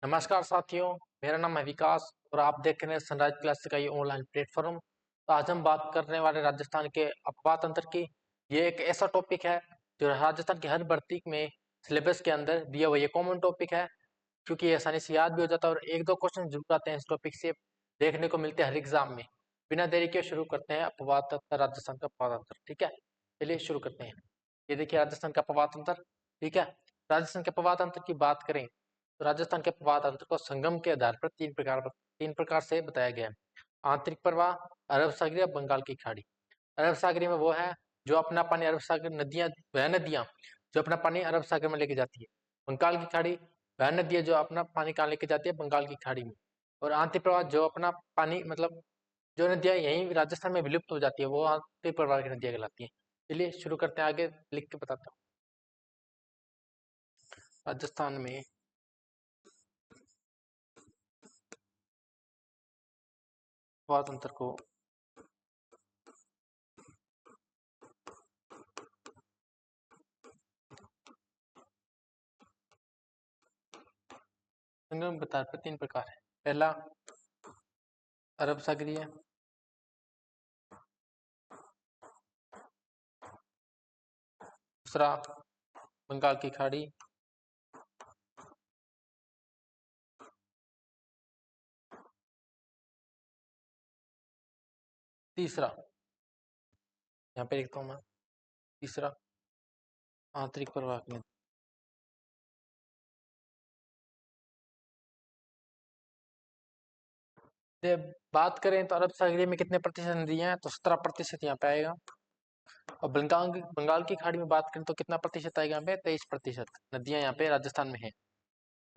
नमस्कार साथियों, मेरा नाम है विकास और आप देख रहे हैं सनराइज क्लासेस का ये ऑनलाइन प्लेटफॉर्म। तो आज हम बात करने वाले राजस्थान के अफवाह तंत्र की। ये एक ऐसा टॉपिक है जो राजस्थान की हर भर्ती में सिलेबस के अंदर दिया हुआ ये कॉमन टॉपिक है, क्योंकि ये आसानी से याद भी हो जाता है और एक दो क्वेश्चन जरूर आते हैं इस टॉपिक से, देखने को मिलते हैं हर एग्जाम में। बिना देरी के शुरू करते हैं अफवाह तंत्र, राजस्थान का अफवाह तंत्र। ठीक है, चलिए शुरू करते हैं। ये देखिए राजस्थान का अफवाह तंत्र। ठीक है, राजस्थान के अफवाह तंत्र की बात करें तो राजस्थान के प्रवाह तंत्र को संगम के आधार पर तीन प्रकार से बताया गया है। आंतरिक प्रवाह, अरब सागरीय या बंगाल की खाड़ी। अरब सागरीय में वो है जो अपना पानी अरब सागर नदियां, वह नदियां जो अपना पानी अरब सागर में लेके जाती है। बंगाल की खाड़ी, वह नदियां जो अपना पानी कहाँ लेके जाती है, बंगाल की खाड़ी में। और आंतरिक प्रवाह जो अपना पानी मतलब जो नदियां यहीं राजस्थान में विलुप्त हो जाती है, वो आंतरिक प्रवाह की नदियां कहलाती है। चलिए शुरू करते हैं, आगे लिख के बताता हूँ। राजस्थान में प्रवाह तंत्र को संगम के आधार पर तीन प्रकार है। पहला अरब सागरीय, दूसरा बंगाल की खाड़ी, तीसरा यहाँ पे लिखता हूँ मैं, तीसरा आंतरिक प्रवाह की नदी। जब बात करें तो अरब सागरीय में कितने प्रतिशत नदियां हैं, तो 17% यहाँ पे आएगा। और बंगाल की खाड़ी में बात करें तो कितना प्रतिशत आएगा, यहाँ पे 23% नदियां यहाँ पे राजस्थान में है।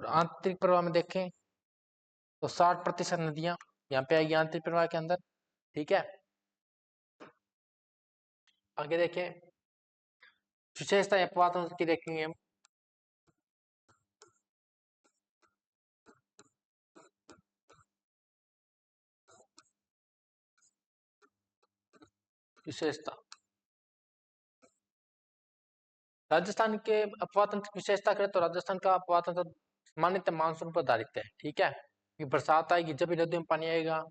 और आंतरिक प्रवाह में देखें तो 60% नदियां यहाँ पे आएगी आंतरिक प्रवाह के अंदर। ठीक है, आगे देखें विशेषता अपवाद की देखेंगे हम। विशेषता राजस्थान के अपवाह तंत्र की विशेषता करें तो राजस्थान का अपवाह तंत्र सामान्यतः मानसून पर आधारित है। ठीक है, कि बरसात आएगी जब भी नदियों में पानी आएगा,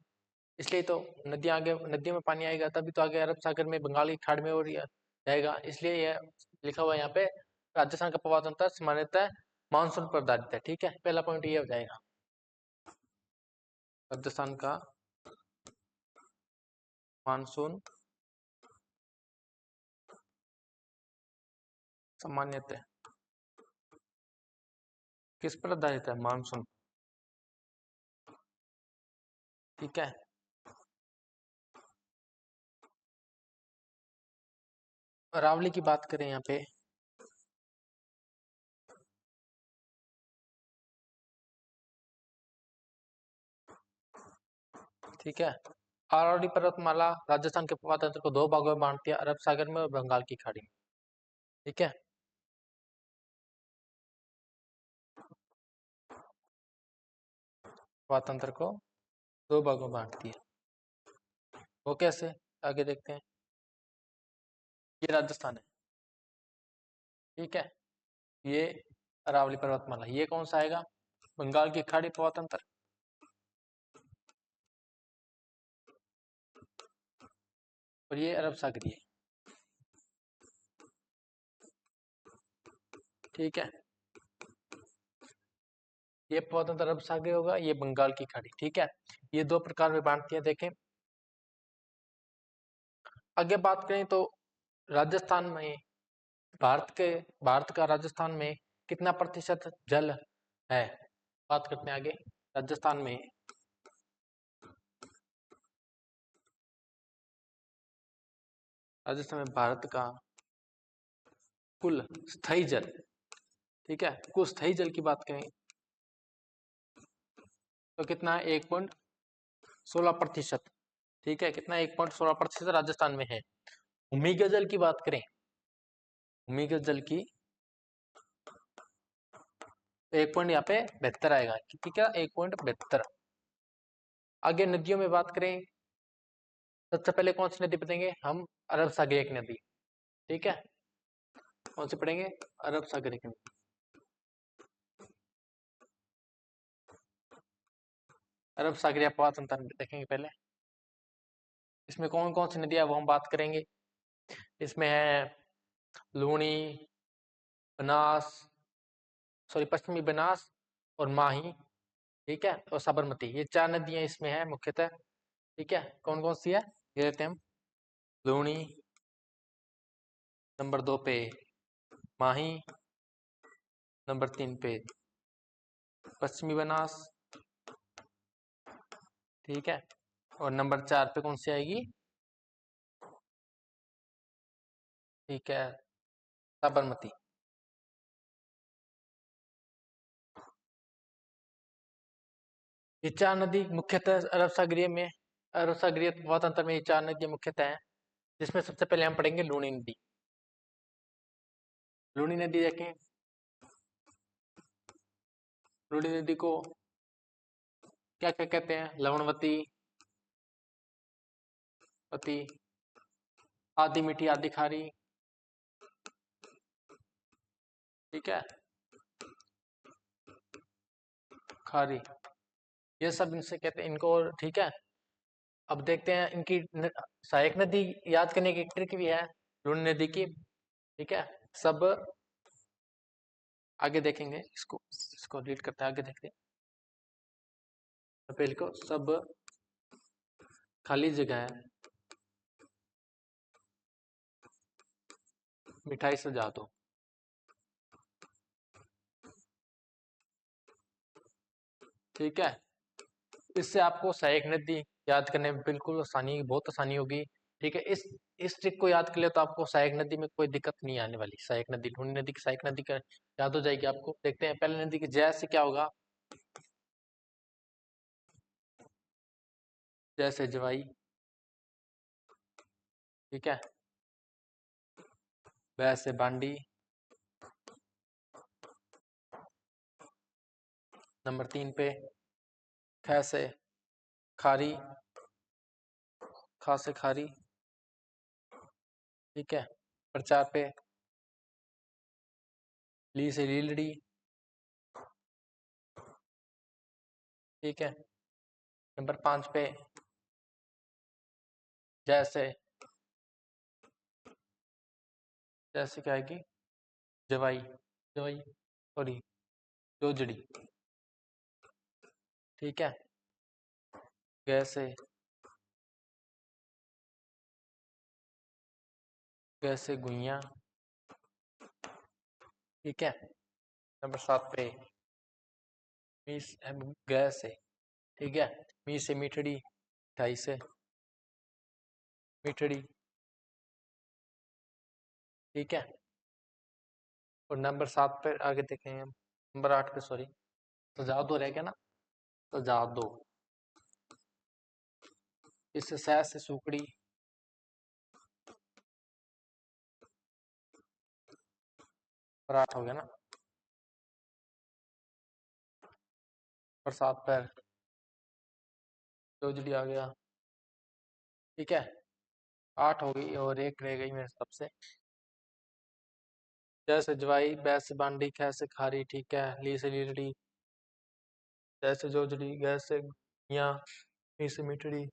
इसलिए तो नदियां आगे, नदियों में पानी आएगा तभी तो आगे अरब सागर में, बंगाल की खाड़ी में और जाएगा, इसलिए यह लिखा हुआ है यहाँ पे राजस्थान का अपवाह तंत्र सामान्यतः मानसून पर आधारित है। ठीक है, पहला पॉइंट ये हो जाएगा राजस्थान का मानसून सामान्यतः किस पर आधारित है, मानसून। ठीक है, अरावली की बात करें यहाँ पे, ठीक है, अरावली पर्वतमाला राजस्थान के प्रवाह तंत्र को दो भागों में बांटती है, अरब सागर में और बंगाल की खाड़ी में। ठीक है, प्रवाह तंत्र को दो भागों में बांटती है। वो कैसे, आगे देखते हैं। ये राजस्थान है, ठीक है, ये अरावली पर्वतमाला, ये कौन सा आएगा, बंगाल की खाड़ी प्रवाह तंत्र। और ये अरब सागरी है। ठीक है, ये प्रवाह तंत्र अरब सागरी होगा, ये बंगाल की खाड़ी। ठीक है, ये दो प्रकार में बांटती है, देखें। आगे बात करें तो राजस्थान में, भारत का राजस्थान में कितना प्रतिशत जल है, बात करते हैं आगे। राजस्थान में भारत का कुल स्थायी जल, ठीक है, कुल स्थायी जल की बात करें तो कितना है, 1.16%। ठीक है, कितना, 1.16% राजस्थान में है। भूमिगत जल की बात करें, भूमिगत जल की 1 यहाँ पे 72 आएगा। ठीक है, 1.72। आगे नदियों में बात करें, सबसे पहले कौन सी नदी पढ़ेंगे हम, अरब सागरिया की नदी। ठीक है, कौन सी पढ़ेंगे, अरब सागरिया की नदी। अरब सागरीय अपवात अंतर देखेंगे पहले। इसमें कौन कौन सी नदियां वो हम बात करेंगे। इसमें है लूनी, बनास, सॉरी पश्चिमी बनास और माही, ठीक है, और साबरमती, ये 4 नदियां इसमें है मुख्यतः। ठीक है, कौन कौन सी है ये लेते हैं हम। लूनी, नंबर 2 पे माही, नंबर 3 पे पश्चिमी बनास, ठीक है, और नंबर 4 पे कौन सी आएगी, ठीक है, साबरमती। ये 4 नदी मुख्यतः अरब सागरीय तंत्र में ये 4 नदियां मुख्यतः हैं, जिसमें सबसे पहले हम पढ़ेंगे लूनी नदी। लूनी नदी देखें, लूनी नदी को क्या क्या कहते हैं, लवणवती, वती, आधी मीठी आधी खारी, ठीक है, खारी, ये सब इनसे कहते हैं इनको, ठीक है। अब देखते हैं इनकी सहायक नदी याद करने की ट्रिक भी है लूनी नदी की, ठीक है। सब आगे देखेंगे, इसको रीड करते हैं, आगे देखते हैं। पहले को सब खाली जगह है मिठाई सजा दो, ठीक है। इससे आपको सहायक नदी याद करने में बिल्कुल आसानी, बहुत आसानी होगी, ठीक है। इस ट्रिक को याद कर लिया तो आपको सहायक नदी में कोई दिक्कत नहीं आने वाली। सहायक नदी, लूनी नदी की सहायक नदी का याद हो जाएगी आपको। देखते हैं पहले नदी की जय से क्या होगा। जय से जवाई, ठीक है, वै से बांडी, नंबर 3 पे ख से खारी, खा से खारी, ठीक है, नंबर 4 पे ली से लीलड़ी, ठीक है, नंबर 5 पे जैसे, जैसे क्या आएगी, जवाई, जवाई, सॉरी जोजड़ी, ठीक है, गैसे, गैसे गुइया, ठीक है, नंबर 7 पे मीस गैसे, ठीक है, मी से मीठड़ी, ढाई से मीठड़ी, ठीक है, और नंबर 7 पे आगे देखेंगे हम, नंबर 8 पे सॉरी सजा दो रह गया ना, सजा दो, इससे सह से सुकड़ी, और 8 हो गया ना, और 7 पैर जोजड़ी आ गया, ठीक है, 8 हो गई और एक रह गई मेरे सबसे। जैसे जवाई, बैस से बांडी, ख से खारी, ठीक है, ली से लीलड़ी, जैसे जोजड़ी, गैस से गुइया, मी से मीठड़ी,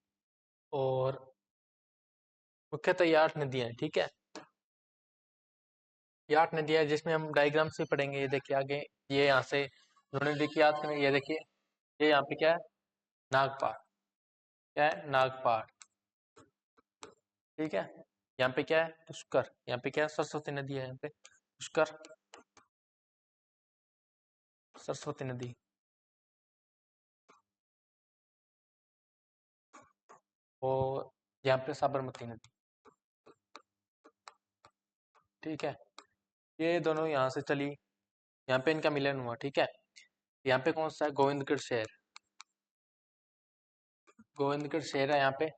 और मुख्यतः ये 8 नदियां हैं, ठीक है। ये 8 नदियां हैं जिसमें हम डायग्राम से पढ़ेंगे। ये देखिए आगे, ये यहाँ से उन्होंने नदी की याद करें, ये देखिए, ये यहाँ पे क्या है, नागपार, क्या है, नागपार, ठीक है। यहाँ पे क्या है, पुष्कर, यहाँ पे क्या है, सरस्वती नदी है, यहाँ पे पुष्कर, सरस्वती नदी, और यहाँ पे साबरमती नदी, ठीक है। ये दोनों यहाँ से चली, यहाँ पे इनका मिलन हुआ, ठीक है। यहाँ पे कौन सा है, गोविंदगढ़ शहर, गोविंदगढ़ शहर है यहाँ पे,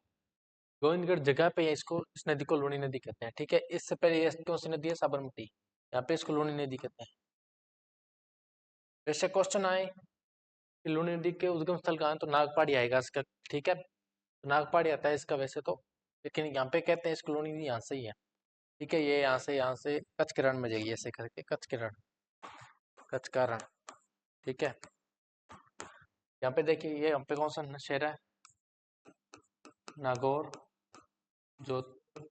गोविंदगढ़ जगह पे है, इसको, इस नदी को लूनी नदी कहते हैं, ठीक है। इससे पहले ये कौन सी नदी है, साबरमती, यहाँ पे इसको लूनी नदी कहते हैं। वैसे क्वेश्चन आए कि लूनी नदी के उद्गम स्थल कहाँ है, तो नागपाड़ी आएगा इसका, ठीक है, तो नागपाड़ी आता है इसका वैसे तो, लेकिन यहाँ पे कहते हैं इसको लूनी नदी यहाँ से ही है, ठीक है। ये यहाँ से कच्छ के रण में जाइए, ऐसे करके कच्छ के रण, कच्छ का रण, ठीक है, यहाँ पे देखिए ये यहाँ पे कौन सा शहर है, नागौर, जोधपुर,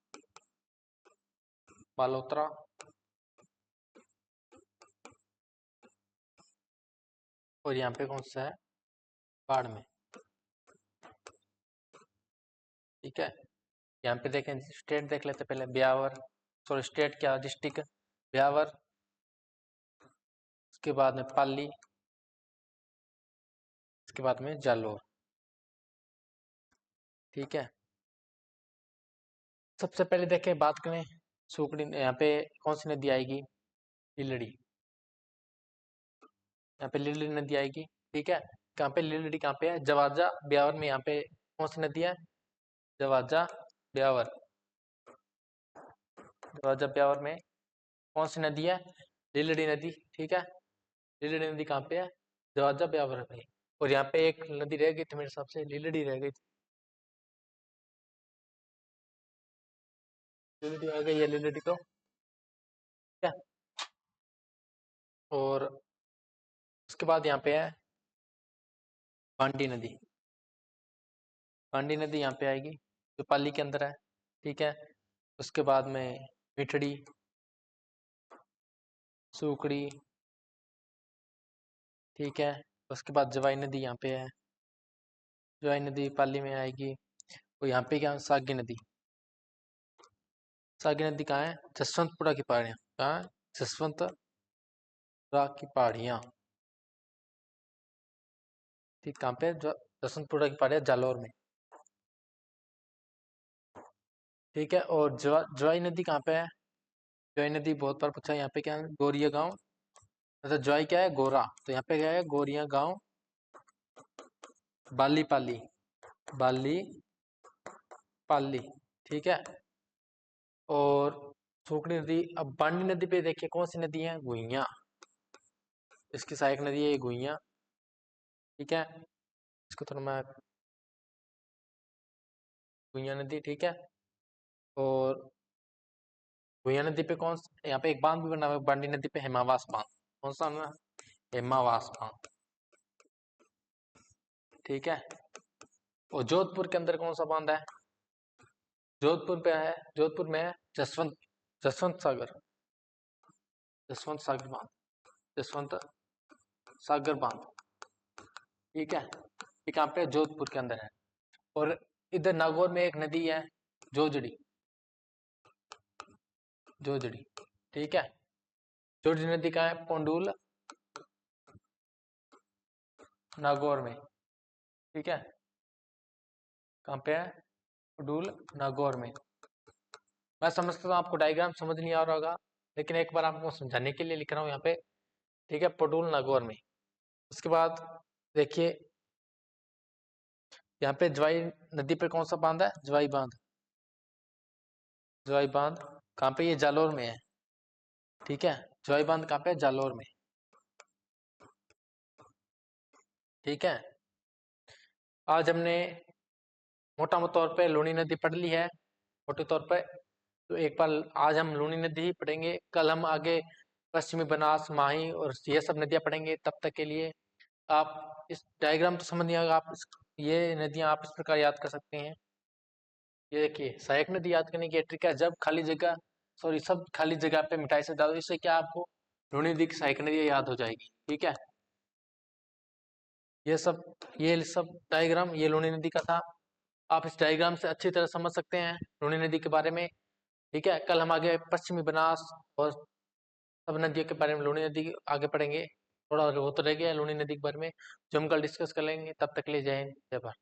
बालोतरा, और यहाँ पे कौन सा है, बाड़मेर। ठीक है, यहाँ पे देखें स्टेट देख लेते पहले, ब्यावर, सॉरी स्टेट क्या, डिस्ट्रिक्ट ब्यावर, उसके बाद में पाली, उसके बाद में जालौर। ठीक है, सबसे पहले देखें बात करें सुकड़ी, यहाँ पे कौन सी नदी आएगी, लीलड़ी, यहाँ पे लीलड़ी नदी आएगी। ठीक है, कहाँ पे लीलड़ी, कहाँ पे है, जवाजा ब्यावर में। यहाँ पे कौन सी नदी है, जवाजा ब्यावर, जवाजा ब्यावर में कौन सी नदी है, लीलड़ी नदी। ठीक है, लीलड़ी नदी कहाँ पे है, जवाजा ब्यावर में। और यहाँ पे एक नदी रह गई थी मेरे हिसाब से, लीलड़ी रह गई थी, लीलड़ी आ गई है, लीलड़ी तो। ठीक है, और उसके बाद यहाँ पे है पांडी नदी, पांडी नदी यहाँ पे आएगी जो पाली के अंदर है। ठीक है, उसके बाद में मिठड़ी, सुकड़ी। ठीक है, उसके बाद जवाई नदी यहाँ पे है, जवाई नदी पाली में आएगी। और यहाँ पे क्या, सागी नदी, सागी नदी कहाँ है, जसवंतपुरा की पहाड़ियाँ, कहाँ है, जसवंतपुरा की पहाड़ियाँ। ठीक, कहाँ पे, जसवंतपुरा की पहाड़ियाँ, जालौर में। ठीक है, और जवाई नदी कहाँ पे है, जवाई नदी बहुत बार पूछा है, यहाँ पे क्या है, गोरिया गांव, मतलब जवाई क्या है, गोरा, तो यहाँ पे क्या है, गोरिया गांव, बाली पाली, बाली पाली। ठीक है, और सूखनी नदी। अब बांडी नदी पे देखिए कौन सी नदी है, गुइया, इसकी सहायक नदी है ये गुइया। ठीक है, इसको थोड़ा मैं, गुइया नदी। ठीक है, और गुइया नदी पे यहाँ पे एक बांध भी बना हुआ है बांडी नदी पे, हेमावास बांध, कौन सा ना, हेमावास बांध। ठीक है, और जोधपुर के अंदर कौन सा बांध है, जोधपुर पे है, जोधपुर में है जसवंत, जसवंत सागर, जसवंत सागर बांध, जसवंत सागर बांध। ठीक है, ये कहाँ पे, जोधपुर के अंदर है। और इधर नागौर में एक नदी है, जोजड़ी, जोजड़ी। ठीक है, जोजड़ी नदी कहाँ है, पोंडुल, नागौर में। ठीक है, कहाँ पे है, पोंडुल, नागौर में। मैं समझता हूँ आपको डायग्राम समझ नहीं आ रहा होगा, लेकिन एक बार आपको समझाने के लिए लिख रहा हूँ यहाँ पे। ठीक है, पोंडुल, नागौर में। उसके बाद देखिए यहाँ पे जवाई नदी पे कौन सा बांध है, जवाई बांध, जवाई बांध कहाँ पे, ये जालौर में है। ठीक है, जवाई बांध कहाँ पे है, जालौर में। ठीक है, आज हमने मोटा तौर पे लूनी नदी पढ़ ली है, मोटे तौर पे। तो एक बार आज हम लूनी नदी ही पढ़ेंगे, कल हम आगे पश्चिमी बनास, माही और ये सब नदियां पढ़ेंगे। तब तक के लिए आप इस डायग्राम तो समझ नहीं आएगा, आप ये नदियां आप इस प्रकार याद कर सकते हैं। ये देखिए सहायक नदी याद करने की ट्रिक है, जब खाली जगह, सॉरी सब खाली जगह पे मिठाई से डालो, इससे क्या आपको लूनी नदी की सहायक नदी याद हो जाएगी। ठीक है, ये सब डायग्राम ये लूनी नदी का था। आप इस डायग्राम से अच्छी तरह समझ सकते हैं लूनी नदी के बारे में। ठीक है, कल हम आगे पश्चिमी बनास और सब नदियों के बारे में, लूनी नदी आगे पढ़ेंगे। थोड़ा वो तो रह गया है लूनी नदी के बारे में, जो हम कल डिस्कस कर लेंगे। तब तक ले, जय हिंद, जय भारत।